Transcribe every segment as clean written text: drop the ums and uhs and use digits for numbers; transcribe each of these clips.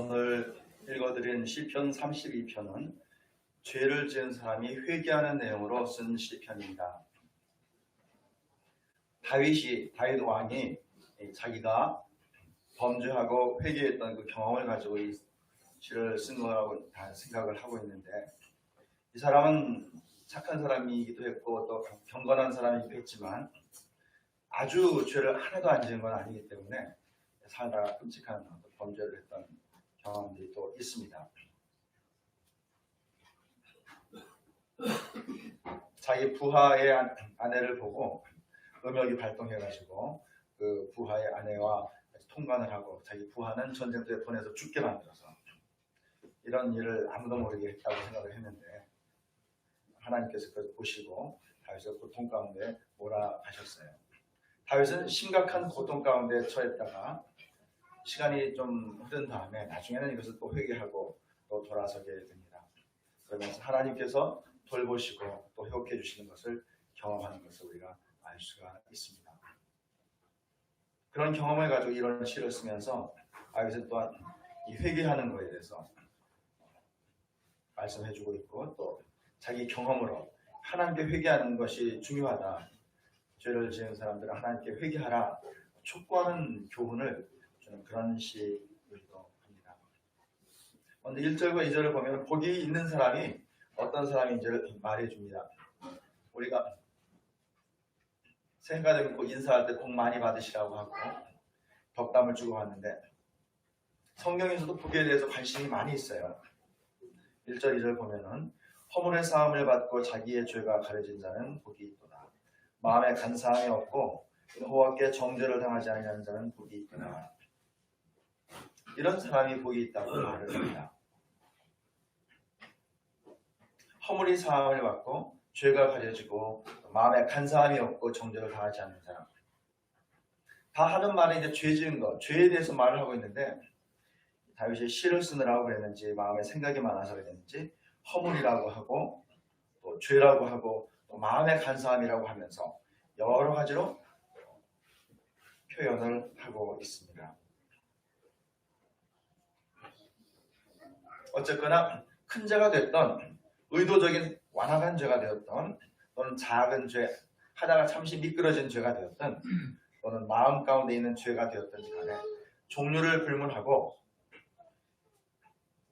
오늘 읽어드린 시편 32편은 죄를 지은 사람이 회개하는 내용으로 쓴 시편입니다. 다윗 왕이 자기가 범죄하고 회개했던 그 경험을 가지고 이 시를 쓴 거라고 생각을 하고 있는데, 이 사람은 착한 사람이기도 했고 또 경건한 사람이기도 했지만 아주 죄를 하나도 안 지은 건 아니기 때문에 살다가 끔찍한 범죄를 했던 경험들이 또 있습니다. 자기 부하의 아내를 보고 음욕이 발동해가지고 그 부하의 아내와 통관을 하고 자기 부하는 전쟁터에 보내서 죽게 만들어서 이런 일을 아무도 모르게 했다고 생각을 했는데, 하나님께서 그걸 보시고 다윗을 고통 가운데 몰아가셨어요. 다윗은 심각한 고통 가운데 처했다가 시간이 좀 흐른 다음에 나중에는 이것을 또 회개하고 또 돌아서게 됩니다. 그러면서 하나님께서 돌보시고 또 회복해 주시는 것을 경험하는 것을 우리가 알 수가 있습니다. 그런 경험을 가지고 이런 시를 쓰면서 다윗은 또한 이 회개하는 것에 대해서 말씀해주고 있고, 또 자기 경험으로 하나님께 회개하는 것이 중요하다, 죄를 지은 사람들은 하나님께 회개하라 촉구하는 교훈을 주는 그런 시이기도 합니다. 그런데 1절과 2절을 보면 복이 있는 사람이 어떤 사람인지를 말해줍니다. 우리가 생각을 믿고 인사할 때 복 많이 받으시라고 하고 덕담을 주고 왔는데, 성경에서도 복에 대해서 관심이 많이 있어요. 1절 2절 보면은 허물의 사함을 받고 자기의 죄가 가려진 자는 복이 있도다. 마음에 간사함이 없고 여호와께 정죄를 당하지 아니하는 자는 복이 있구나. 이런 사람이 복이 있다고 말을 합니다. 허물이 사함을 받고 죄가 가려지고 마음에 간사함이 없고 정죄를 당하지 않는 사람. 다 하는 말은 이제 죄 지은 것, 죄에 대해서 말을 하고 있는데, 다윗이 시를 쓰느라고 그랬는지 마음에 생각이 많아서 그랬는지 허물이라고 하고 또 죄라고 하고 또 마음의 간사함이라고 하면서 여러 가지로 표현을 하고 있습니다. 어쨌거나 큰 죄가 됐던, 의도적인 완악한 죄가 되었던, 또는 작은 죄, 하다가 잠시 미끄러진 죄가 되었던, 또는 마음 가운데 있는 죄가 되었던지 간에 종류를 불문하고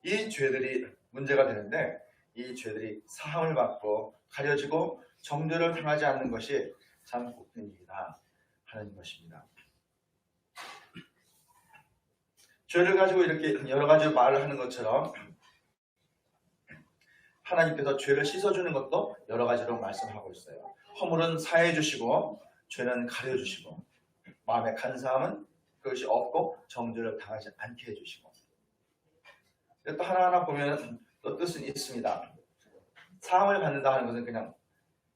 이 죄들이 문제가 되는데, 이 죄들이 사함을 받고 가려지고 정죄를 당하지 않는 것이 참 복된 일이다 하는 것입니다. 죄를 가지고 이렇게 여러 가지 말을 하는 것처럼 하나님께서 죄를 씻어주는 것도 여러 가지로 말씀하고 있어요. 허물은 사해 주시고 죄는 가려 주시고 마음의 간사함은 그것이 없고 정죄를 당하지 않게 해주시고, 또 하나하나 보면 또 뜻은 있습니다. 사함을 받는다 하는 것은 그냥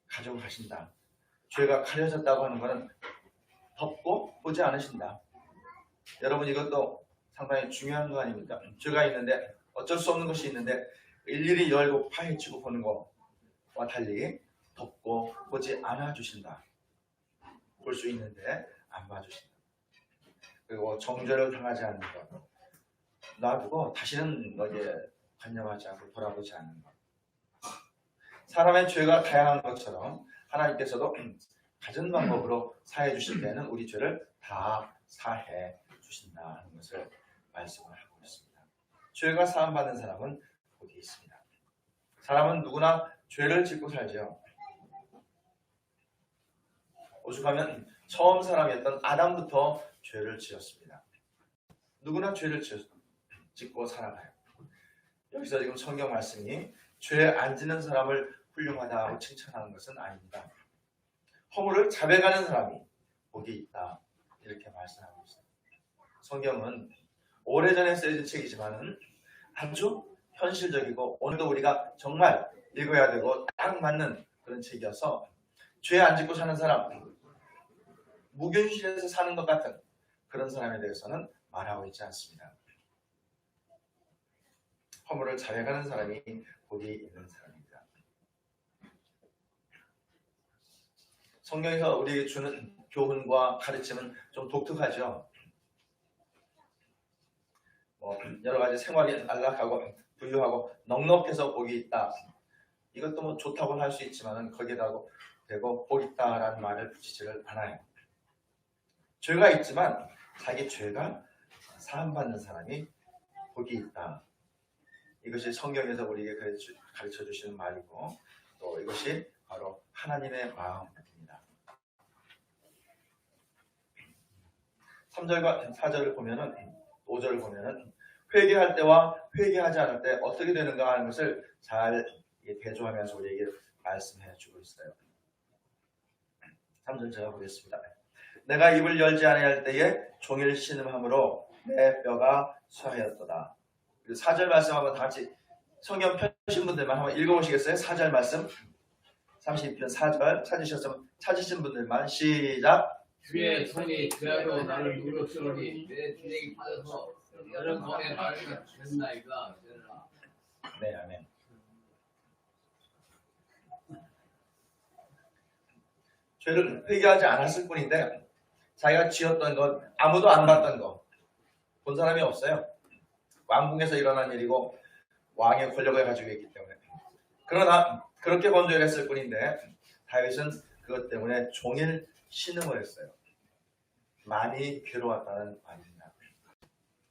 가지고 가신다. 죄가 가려졌다고 하는 것은 덮고 보지 않으신다. 여러분, 이것도 상당히 중요한 거 아닙니까? 죄가 있는데, 어쩔 수 없는 것이 있는데 일일이 열고 파헤치고 보는 것과 달리 덮고 보지 않아 주신다. 볼 수 있는데 안 봐주신다. 그리고 정죄를 당하지 않는 것, 놔두고 다시는 너에게 관념하지 않고 돌아보지 않는 것. 사람의 죄가 다양한 것처럼 하나님께서도 갖은 방법으로 사해 주실 때는 우리 죄를 다 사해 주신다는 것을 말씀을 하고 있습니다. 죄가 사함받는 사람은 복이 있습니다. 사람은 누구나 죄를 짓고 살죠. 오죽하면 처음 사람이었던 아담부터 죄를 지었습니다. 누구나 죄를 짓고 살아가요. 여기서 지금 성경 말씀이 죄 안 짓는 사람을 훌륭하다고 칭찬하는 것은 아닙니다. 허물을 자백하는 사람이 복이 있다, 이렇게 말씀하고 있습니다. 성경은 오래전에 쓰여진 책이지만 아주 현실적이고 오늘도 우리가 정말 읽어야 되고 딱 맞는 그런 책이어서 죄 안 짓고 사는 사람, 무균실에서 사는 것 같은 그런 사람에 대해서는 말하고 있지 않습니다. 허물을 자백하는 사람이 복이 있는 사람입니다. 성경에서 우리에게 주는 교훈과 가르침은 좀 독특하죠. 뭐 여러 가지 생활이 안락하고 부유하고 넉넉해서 복이 있다. 이것도 뭐 좋다고 할 수 있지만은 거기에다 대고 복 있다라는 말을 붙이지를 않아요. 죄가 있지만 자기 죄가 사함받는 사람이 복이 있다. 이것이 성경에서 우리에게 가르쳐 주시는 말이고 또 이것이 바로 하나님의 마음입니다. 3절과 4절을 보면은 5절을 보면은 회개할 때와 회개하지 않을 때 어떻게 되는가 하는 것을 잘 대조하면서 우리에게 말씀해 주고 있어요. 3절 제가 보겠습니다. 내가 입을 열지 아니할 때에 종일 신음함으로 내 뼈가 쇠하였도다. 4절 말씀 한번 다 같이 성경 펴신 분들만 한번 읽어보시겠어요? 4절 말씀 32편 4절 찾으신 분들만 시작. 주의 손이 그야로 나를 누르시오니 내 진액이 빠져서 여름 밤에 마르게 됐나이다. 네, 아멘. 죄를 회개하지 않았을 뿐인데 자기가 지었던 것 아무도 안 봤던 거 본 사람이 없어요. 왕궁에서 일어난 일이고 왕의 권력을 가지고 있기 때문에. 그러나 그렇게 건조를 했을 뿐인데 다윗은 그것 때문에 종일 신음을 했어요. 많이 괴로웠다는 말입니다.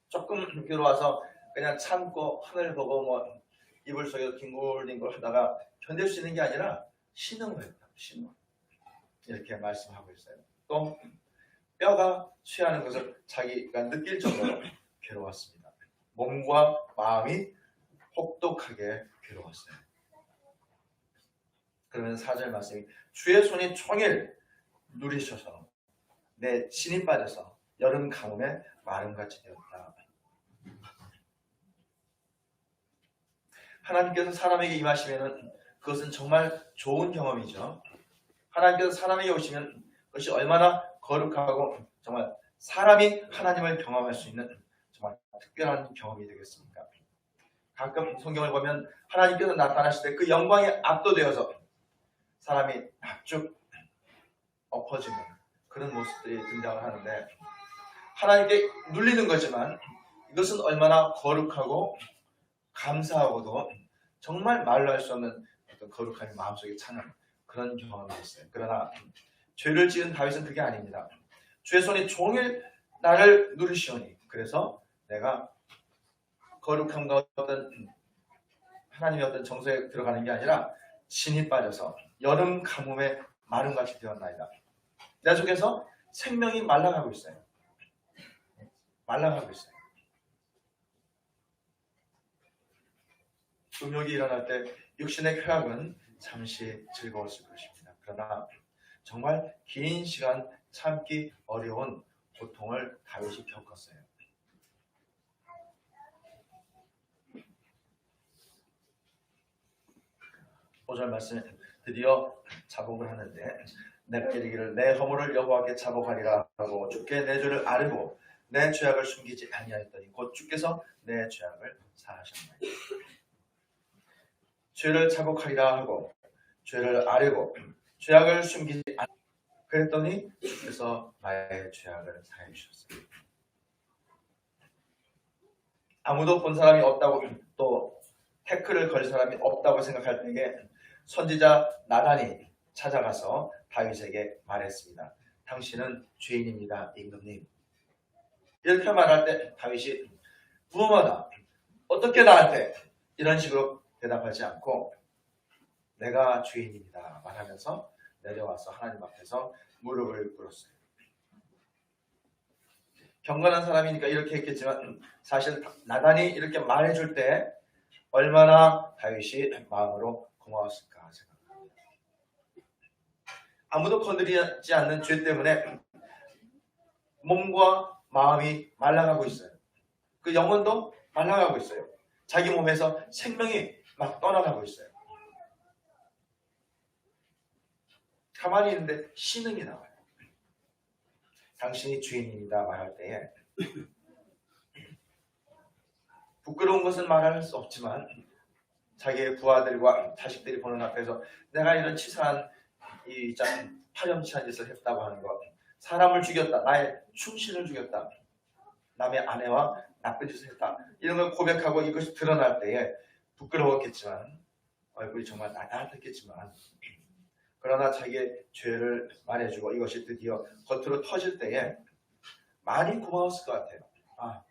조금 괴로워서 그냥 참고 하늘 보고 뭐 이불 속에서 뒹굴뒹굴 하다가 견딜 수 있는 게 아니라 신음을 했다. 신음. 이렇게 말씀하고 있어요. 또 뼈가 취하는 것을 자기가 느낄 정도로 괴로웠습니다. 몸과 마음이 혹독하게 괴로웠어요. 그러면 4절 말씀이 주의 손이 종일 누리셔서 내 진이 빠져서 여름 가뭄에 마름같이 되었다. 하나님께서 사람에게 임하시면 그것은 정말 좋은 경험이죠. 하나님께서 사람에게 오시면 그것이 얼마나 거룩하고 정말 사람이 하나님을 경험할 수 있는 정말 특별한 경험이 되겠습니까? 가끔 성경을 보면 하나님께서 나타나실 때 그 영광에 압도되어서 사람이 납죽 엎어지는 그런 모습들이 등장을 하는데 하나님께 눌리는 거지만 이것은 얼마나 거룩하고 감사하고도 정말 말로 할 수 없는 어떤 거룩함이 마음속에 차는 그런 경험이 있어요. 그러나 죄를 지은 다윗은 그게 아닙니다. 주의 손이 종일 나를 누르시오니 그래서 내가 거룩함과 어떤 하나님의 어떤 정서에 들어가는 게 아니라 진이 빠져서 여름 가뭄에 마름같이 되었나이다. 내 속에서 생명이 말라가고 있어요. 말라가고 있어요. 음욕이 일어날 때 육신의 쾌락은 잠시 즐거웠을 것입니다. 그러나 정말 긴 시간 참기 어려운 고통을 다윗이 겪었어요. 5절 말씀에 드디어 자복을 하는데 내가 이르기를 내 허물을 여호와께 자복하리라 하고 주께 내 죄를 아뢰고 내 죄악을 숨기지 아니하였더니 곧 주께서 내 죄악을 사하셨나이다. 죄를 자복하리라 하고 죄를 아뢰고 죄악을 숨기지 그랬더니 주께서 나의 죄악을 사해 주셨어요. 아무도 본 사람이 없다고 또 태클을 걸 사람이 없다고 생각할 때에 선지자 나단이 찾아가서 다윗에게 말했습니다. 당신은 죄인입니다, 임금님. 이렇게 말할 때 다윗이 무엄하다. 어떻게 나한테 이런 식으로 대답하지 않고 내가 죄인입니다 말하면서 내려와서 하나님 앞에서 무릎을 꿇었어요. 경건한 사람이니까 이렇게 했겠지만 사실 나단이 이렇게 말해줄 때 얼마나 다윗이 마음으로 고마웠을까 생각합니다. 아무도 건드리지 않는 죄 때문에 몸과 마음이 말라가고 있어요. 그 영혼도 말라가고 있어요. 자기 몸에서 생명이 막 떠나가고 있어요. 가만히 있는데 신음이 나와요. 당신이 주인입니다 말할 때에 부끄러운 것은 말할 수 없지만 자기의 부하들과 자식들이 보는 앞에서 내가 이런 치사한 이 파렴치한 짓을 했다고 하는 것, 사람을 죽였다, 나의 충신을 죽였다, 남의 아내와 나쁜 짓을 했다. 이런 걸 고백하고 이것이 드러날 때에 부끄러웠겠지만 얼굴이 정말 나긋했겠지만 그러나 자기의 죄를 말해주고 이것이 드디어 겉으로 터질 때에 많이 고마웠을 것 같아요. 아,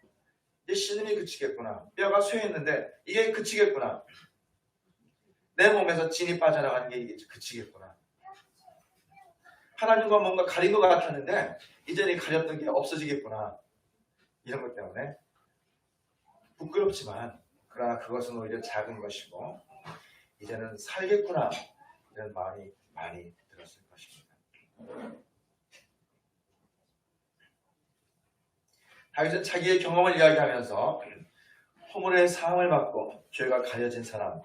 이제 신음이 그치겠구나. 뼈가 쇠했는데 이게 그치겠구나. 내 몸에서 진이 빠져나가는 게 이게 그치겠구나. 하나님과 뭔가 가린 것 같았는데 이제는 가렸던 게 없어지겠구나. 이런 것 때문에 부끄럽지만 그러나 그것은 오히려 작은 것이고 이제는 살겠구나. 이런 마음이 많이 들었을 것입니다. 다윗은 자기의 경험을 이야기하면서 허물의 사함을 받고 죄가 가려진 사람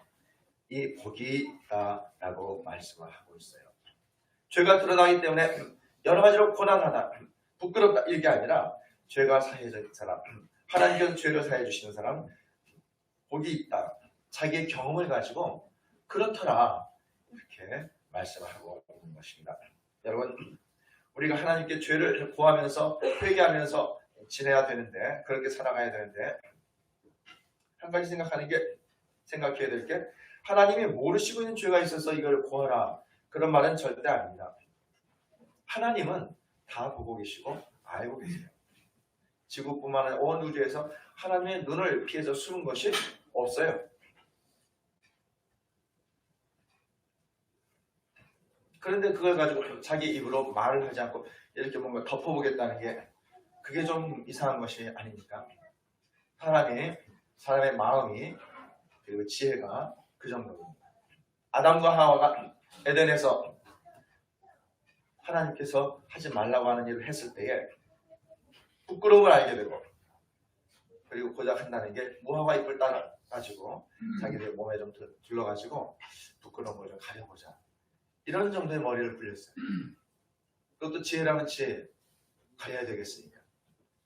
이 복이 있다라고 말씀을 하고 있어요. 죄가 드러나기 때문에 여러 가지로 고난하다, 부끄럽다 이게 아니라 죄가 사해진 사람, 하나님께서 죄를 사해 주시는 사람 복이 있다. 자기의 경험을 가지고 그렇더라 이렇게 말씀을 하고 있는 것입니다. 여러분 우리가 하나님께 죄를 구하면서 회개하면서 지내야 되는데 그렇게 살아가야 되는데 한 가지 생각해야 될 게 하나님이 모르시고 있는 죄가 있어서 이걸 구하라 그런 말은 절대 아닙니다. 하나님은 다 보고 계시고 알고 계세요. 지구뿐만 아니라 온 우주에서 하나님의 눈을 피해서 숨은 것이 없어요. 그런데 그걸 가지고 자기 입으로 말을 하지 않고 이렇게 뭔가 덮어보겠다는 게 그게 좀 이상한 것이 아닙니까? 사람의 마음이 그리고 지혜가 그 정도입니다. 아담과 하와가 에덴에서 하나님께서 하지 말라고 하는 일을 했을 때에 부끄러움을 알게 되고 그리고 고작 한다는 게 무화과 잎을 따가지고 자기들 몸에 좀 둘러가지고 부끄러움을 좀 가려보자. 이런 정도의 머리를 굴렸어요. 그것도 지혜라면 지혜 가려야 되겠으니까.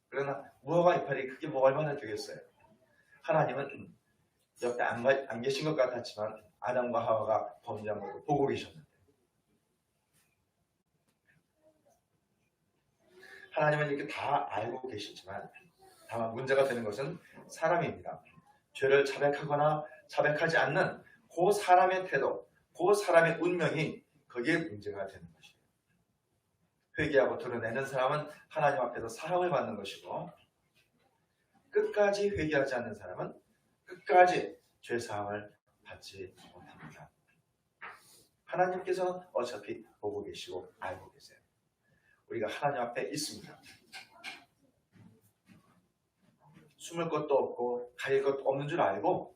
그러나 무화과 이파리 그게 뭐 얼마나 되겠어요. 하나님은 옆에 안 계신 것 같았지만 아담과 하와가 범죄한 것을 보고 계셨는데 하나님은 이렇게 다 알고 계시지만 다만 문제가 되는 것은 사람입니다. 죄를 자백하거나 자백하지 않는 그 사람의 태도, 그 사람의 운명이 거기에 문제가 되는 것이에요. 회개하고 드러내는 사람은 하나님 앞에서 사함을 받는 것이고 끝까지 회개하지 않는 사람은 끝까지 죄사함을 받지 못합니다. 하나님께서는 어차피 보고 계시고 알고 계세요. 우리가 하나님 앞에 있습니다. 숨을 것도 없고 가릴 것도 없는 줄 알고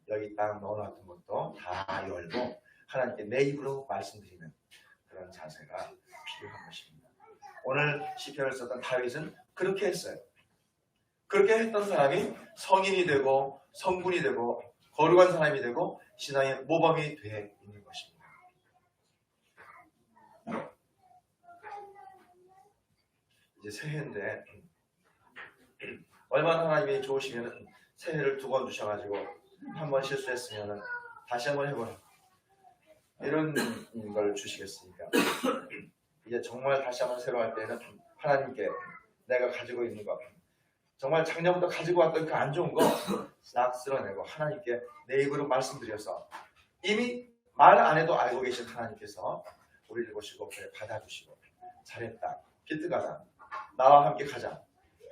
여기 딱 넣어놨던 것도 다 열고 하나님께 내 입으로 말씀드리는 그런 자세가 필요한 것입니다. 오늘 시편을 썼던 다윗은 그렇게 했어요. 그렇게 했던 사람이 성인이 되고 성군이 되고 거룩한 사람이 되고 신앙의 모범이 되어 있는 것입니다. 이제 새해인데 얼마나 하나님이 좋으시면 새해를 2번 주셔가지고 한 번 실수했으면 다시 한번 해보라 이런 걸 주시겠습니까? 이제 정말 다시 한번 새로 할 때는 하나님께 내가 가지고 있는 것 정말 작년부터 가지고 왔던 그 안 좋은 거 싹 쓸어내고 하나님께 내 입으로 말씀드려서 이미 말 안 해도 알고 계신 하나님께서 우리를 보시고 그래 받아주시고 잘했다 기특하다 나와 함께 가자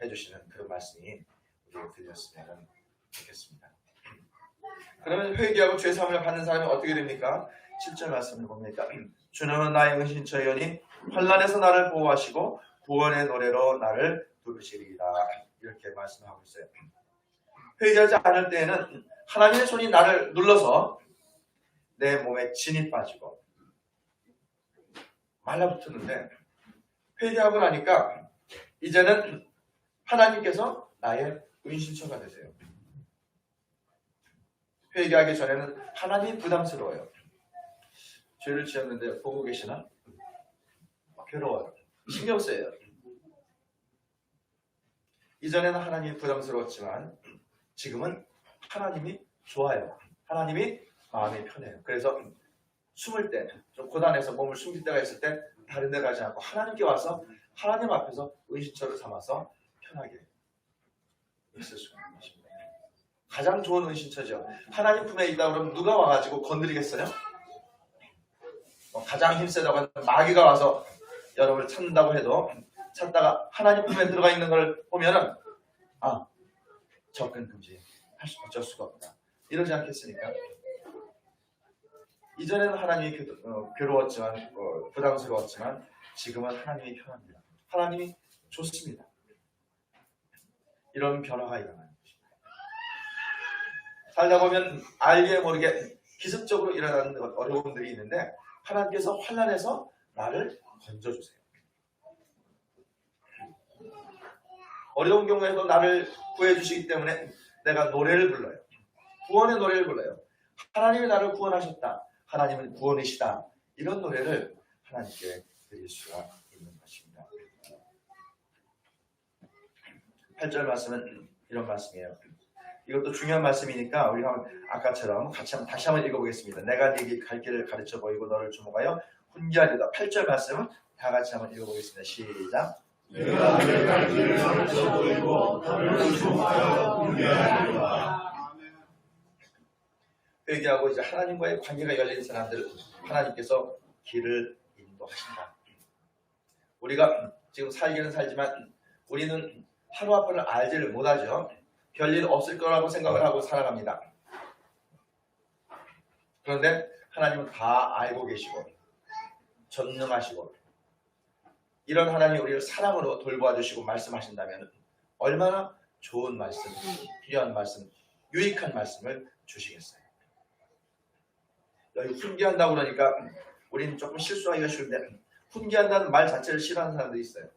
해주시는 그런 말씀이 우리에게 들렸으면 좋겠습니다. 그러면 회개하고 죄사함을 받는 사람이 어떻게 됩니까? 7절 말씀을 봅니까? 주는 나의 은신처이오니 환난에서 나를 보호하시고 구원의 노래로 나를 부르시리이다 이렇게 말씀하고 있어요. 회개하지 않을 때에는 하나님의 손이 나를 눌러서 내 몸에 진이 빠지고 말라붙었는데 회개하고 나니까 이제는 하나님께서 나의 은신처가 되세요. 회개하기 전에는 하나님이 부담스러워요. 죄를 지었는데 보고 계시나? 괴로워요. 신경 쓰여요. 이전에는 하나님이 부담스러웠지만 지금은 하나님이 좋아요. 하나님이 마음이 편해요. 그래서 숨을 때, 좀 고단해서 몸을 숨길 때가 있을 때 다른 데 가지 않고 하나님께 와서 하나님 앞에서 은신처를 삼아서 편하게 해요. 있을 수가 있는 것입니다. 가장 좋은 은신처죠. 하나님 품에 있다 그러면 누가 와가지고 건드리겠어요? 가장 힘세다고 하는 마귀가 와서 여러분을 찾는다고 해도 찾다가 하나님 품에 들어가 있는 걸 보면은 접근 금지, 어쩔 수가 없다. 이러지 않겠습니까? 이전에는 하나님이 괴로웠지만 부담스러웠지만 지금은 하나님이 편합니다. 하나님이 좋습니다. 이런 변화가 일어나는 것입니다. 살다 보면 알게 모르게 기습적으로 일어나는 어려움들이 있는데 하나님께서 환난에서 나를 건져주세요. 어려운 경우에도 나를 구해주시기 때문에 내가 노래를 불러요. 구원의 노래를 불러요. 하나님이 나를 구원하셨다. 하나님은 구원이시다. 이런 노래를 하나님께 드릴 수가 있는 것입니다. 8절 말씀은 이런 말씀이에요. 이것도 중요한 말씀이니까 우리가 아까처럼 다시 한번 읽어보겠습니다. 내가 네게 갈 길을 가르쳐 보이고 너를 주목하여 훈계하리다. 8절 말씀은 다 같이 한번 읽어보겠습니다. 시작. 내가 네게 갈 길을 가르쳐 보이고 너를 주목하여 훈계하리다. 회개하고 이제 하나님과의 관계가 열린 사람들은 하나님께서 길을 인도하신다. 우리가 지금 살기는 살지만 우리는 하루아침을 알지를 못하죠. 별일 없을 거라고 생각을 하고 살아갑니다. 그런데 하나님은 다 알고 계시고 전능하시고 이런 하나님이 우리를 사랑으로 돌보아주시고 말씀하신다면 얼마나 좋은 말씀, 귀한 말씀, 유익한 말씀을 주시겠어요. 여기 훈계한다고 그러니까 우리는 조금 실수하기가 쉬운데 훈계한다는 말 자체를 싫어하는 사람들이 있어요.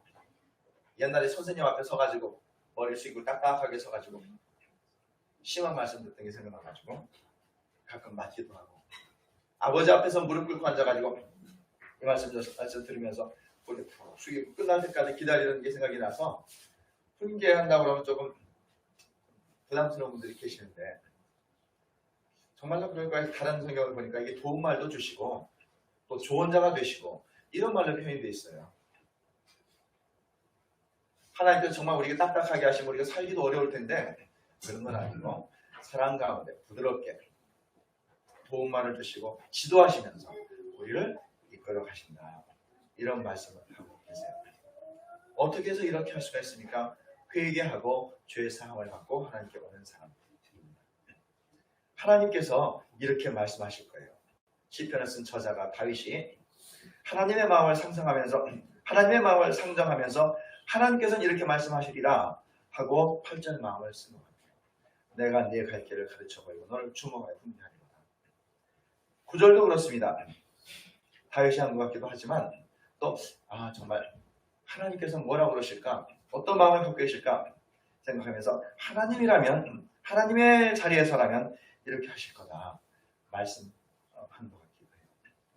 옛날에 선생님 앞에 서가지고 머리를 숙이고 딱딱하게 서가지고 심한 말씀 듣던 게 생각나가지고 가끔 맞기도 하고 아버지 앞에서 무릎 꿇고 앉아가지고 이 말씀 들으면서 머리 푹 숙이고 끝날 때까지 기다리는 게 생각이 나서 훈계한다고 그러면 조금 부담스러운 분들이 계시는데 정말로 그럴까요? 다른 성경을 보니까 이게 도움말도 주시고 또 조언자가 되시고 이런 말로 표현이 되어 있어요. 하나님께서 정말 우리가 딱딱하게 하시면 우리가 살기도 어려울 텐데 그런 건 아니고 사랑 가운데 부드럽게 도움말을 주시고 지도하시면서 우리를 이끌어 가신다. 이런 말씀을 하고 계세요. 어떻게 해서 이렇게 할 수가 있습니까? 회개하고 죄의 사함을 받고 하나님께 오는 사람입니다. 하나님께서 이렇게 말씀하실 거예요. 시편을 쓴 저자가 다윗이 하나님의 마음을 상상하면서 하나님의 마음을 상정하면서 하나님께서는 이렇게 말씀하시리라 하고 8절 마음을 쓴 것 같아요. 내가 네 갈 길을 가르쳐 보이고 너를 주목하여 훈계하리로다. 9절도 그렇습니다. 다윗이 한 것 같기도 하지만 또 정말 하나님께서 뭐라고 그러실까? 어떤 마음을 갖고 계실까? 생각하면서 하나님이라면 하나님의 자리에서라면 이렇게 하실 거다 말씀한 것 같기도 해요.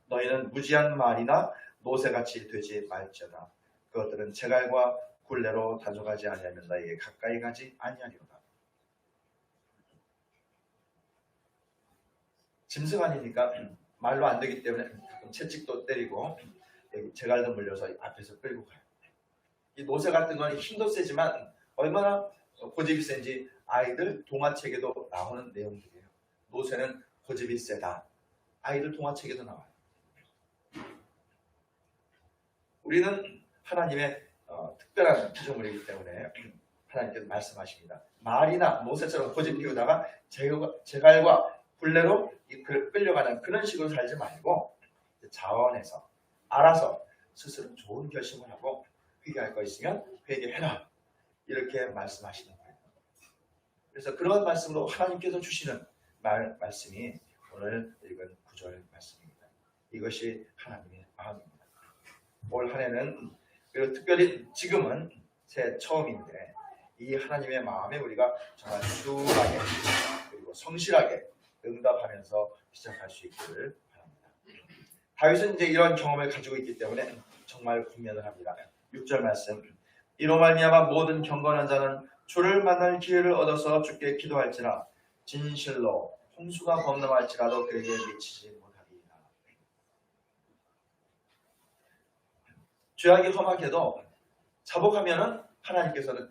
너희는 무지한 말이나 노새같이 되지 말지어다. 그것들은 제갈과 굴레로 다져가지 아니하면 너에게 가까이 가지 아니하리로다. 짐승아니니까 말로 안 되기 때문에 가끔 채찍도 때리고 제갈도 물려서 앞에서 끌고 가요. 이 노새 같은 건 힘도 세지만 얼마나 고집이 센지 아이들 동화책에도 나오는 내용들이에요. 노새는 고집이 세다. 아이들 동화책에도 나와요. 우리는 하나님의 특별한 피조물이기 때문에 하나님께서 말씀하십니다. 말이나 노새처럼 고집 피우다가 제갈과 굴레로 끌려가는 그런 식으로 살지 말고 자원해서 알아서 스스로 좋은 결심을 하고 회개할 거 있으면 회개해라. 이렇게 말씀하시는 거예요. 그래서 그런 말씀으로 하나님께서 주시는 말씀이 오늘 읽은 9절 말씀입니다. 이것이 하나님의 마음입니다. 올 한 해는 그리고 특별히 지금은 새 처음인데 이 하나님의 마음에 우리가 정말 수하게 그리고 성실하게 응답하면서 시작할 수 있기를 바랍니다. 다윗은 이제 이런 경험을 가지고 있기 때문에 정말 군면을 합니다. 6절 말씀 이로 말미암아 모든 경건한 자는 주를 만날 기회를 얻어서 주께 기도할지라 진실로 홍수가 범람할지라도 그에게 미치지 못하리이다. 죄악이 험하게도 자복하면은 하나님께서는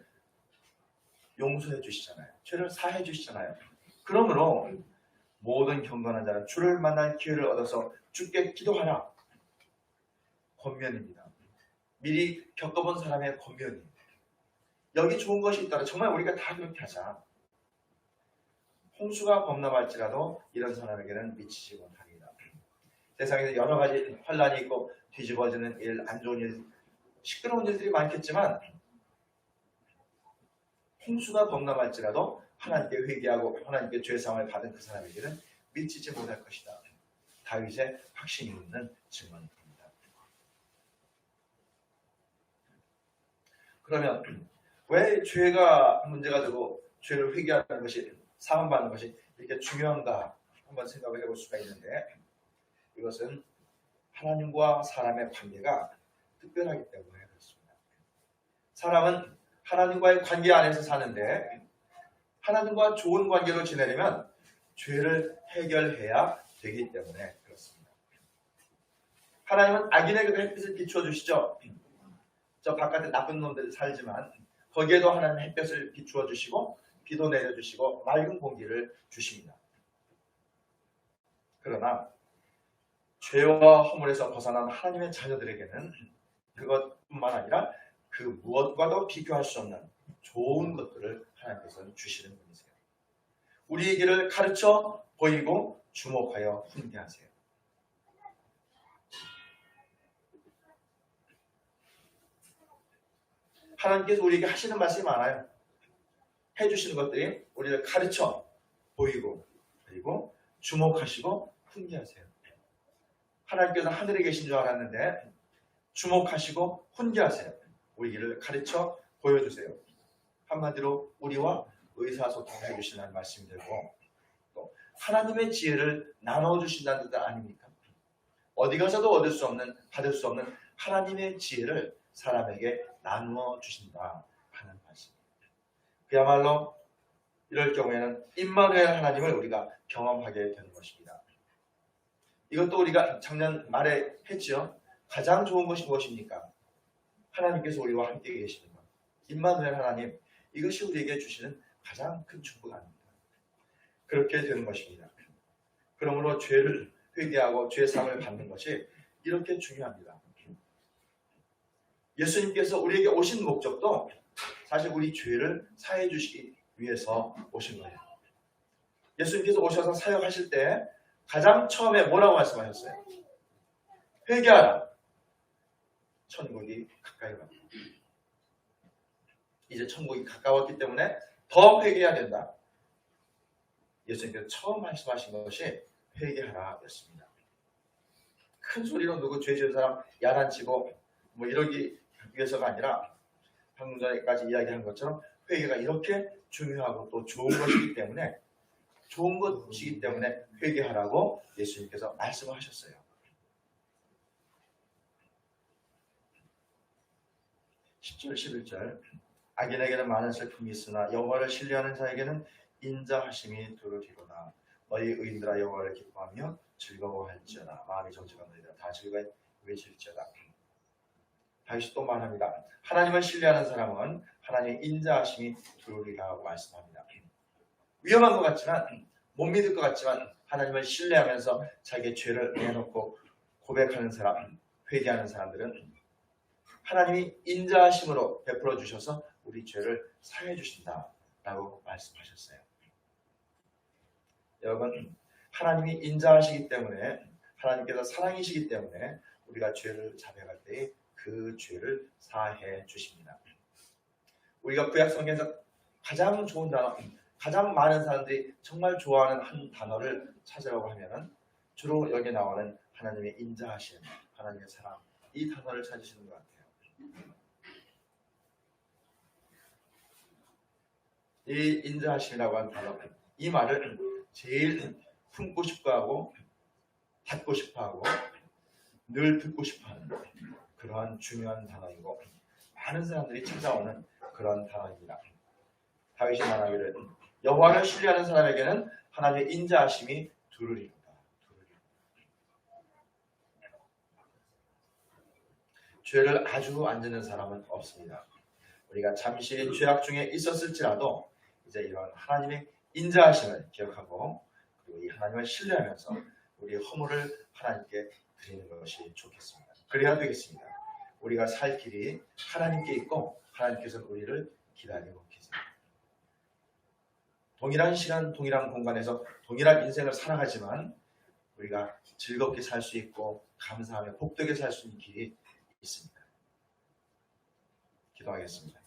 용서해 주시잖아요. 죄를 사해 주시잖아요. 그러므로 모든 경건한 자는 주를 만날 기회를 얻어서 주께 기도하라. 권면입니다. 미리 겪어본 사람의 권면이. 여기 좋은 것이 있더라. 정말 우리가 다 그렇게 하자. 홍수가 범람할지라도 이런 사람에게는 미치지 못합니다. 세상에서 여러 가지 환란이 있고 뒤집어지는 일, 안 좋은 일, 시끄러운 일들이 많겠지만 홍수가 범람할지라도 하나님께 회개하고 하나님께 죄사함을 받은 그 사람에게는 미치지 못할 것이다. 다윗의 확신이 있는 증언입니다. 그러면 왜 죄가 문제가 되고 죄를 회개하는 것이 사함받는 것이 이렇게 중요한가 한번 생각을 해볼 수가 있는데, 이것은 하나님과 사람의 관계가 특별하기 때문에 그렇습니다. 사람은 하나님과의 관계 안에서 사는데 하나님과 좋은 관계로 지내려면 죄를 해결해야 되기 때문에 그렇습니다. 하나님은 악인에게도 햇빛을 비추어 주시죠. 저 바깥에 나쁜 놈들이 살지만 거기에도 하나님 햇볕을 비추어 주시고 비도 내려주시고 맑은 공기를 주십니다. 그러나 죄와 허물에서 벗어난 하나님의 자녀들에게는 그것뿐만 아니라 그 무엇과도 비교할 수 없는 좋은 것들을 하나님께서는 주시는 분이세요. 우리의 길을 가르쳐 보이고 주목하여 훈계하세요. 하나님께서 우리에게 하시는 말씀이 많아요. 해주시는 것들이 우리를 가르쳐 보이고 그리고 주목하시고 훈계하세요. 하나님께서 하늘에 계신 줄 알았는데 주목하시고 훈계하세요. 우리 길을 가르쳐 보여주세요. 한마디로 우리와 의사소통해 주시는 말씀이 되고, 또 하나님의 지혜를 나눠주신다는 뜻 아닙니까? 어디 가서도 얻을 수 없는, 받을 수 없는 하나님의 지혜를 사람에게 나누어 주신다 하는 말씀입니다. 그야말로 이럴 경우에는 임마누엘 하나님을 우리가 경험하게 되는 것입니다. 이것도 우리가 작년 말에 했죠. 가장 좋은 것이 무엇입니까? 하나님께서 우리와 함께 계시는 것. 임마누엘 하나님, 이것이 우리에게 주시는 가장 큰 축복 아닙니다. 그렇게 되는 것입니다. 그러므로 죄를 회개하고 죄사함을 받는 것이 이렇게 중요합니다. 예수님께서 우리에게 오신 목적도 사실 우리 죄를 사해 주시기 위해서 오신 거예요. 예수님께서 오셔서 사역하실 때 가장 처음에 뭐라고 말씀하셨어요? 회개하라. 천국이 가까이 왔다. 이제 천국이 가까웠기 때문에 더 회개해야 된다. 예수님께서 처음 말씀하신 것이 회개하라 였습니다. 큰 소리로 누구 죄 지은 사람 야단치고 뭐 이러기 위해서가 아니라 방금 전에까지 이야기한 것처럼 회개가 이렇게 중요하고 또 좋은 것이기 때문에 회개하라고 예수님께서 말씀을 하셨어요. 10절 11절 악인에게는 많은 슬픔이 있으나 여호와를 신뢰하는 자에게는 인자하심이 두루리로다. 너희 의인들아 여호와를 기뻐하며 즐거워할지어다. 마음이 정직한 너희들 다 즐거이 외칠지어다. 다시 또 말합니다. 하나님을 신뢰하는 사람은 하나님의 인자하심이 두루리라고 말씀합니다. 위험한 것 같지만 못 믿을 것 같지만 하나님을 신뢰하면서 자기의 죄를 내놓고 고백하는 사람, 회개하는 사람들은 하나님이 인자하심으로 베풀어 주셔서 우리 죄를 사해 주신다라고 말씀하셨어요. 여러분, 하나님이 인자하시기 때문에, 하나님께서 사랑이시기 때문에 우리가 죄를 자백할 때 그 죄를 사해 주십니다. 우리가 구약 성경에서 가장 좋은 단어, 가장 많은 사람들이 정말 좋아하는 한 단어를 찾으라고 하면 주로 여기 나오는 하나님의 인자하심, 하나님의 사랑, 이 단어를 찾으시는 것 같아요. 이 인자하심이라고 하는 단어, 이 말을 제일 품고 싶어하고 받고 싶어하고 늘 듣고 싶어하는 그러한 중요한 단어이고 많은 사람들이 찾아오는 그런 단어입니다. 다윗이 말하기를 여호와를 신뢰하는 사람에게는 하나님의 인자하심이 두루리로다. 죄를 아주 안 짓는 사람은 없습니다. 우리가 잠시 죄악 중에 있었을지라도 이제 이런 하나님의 인자하심을 기억하고 그리고 이 하나님을 신뢰하면서 우리의 허물을 하나님께 드리는 것이 좋겠습니다. 그래야 되겠습니다. 우리가 살 길이 하나님께 있고 하나님께서는 우리를 기다리고 계세요. 동일한 시간, 동일한 공간에서 동일한 인생을 살아가지만 우리가 즐겁게 살 수 있고 감사하며 복되게 살 수 있는 길이 있습니다. 기도하겠습니다.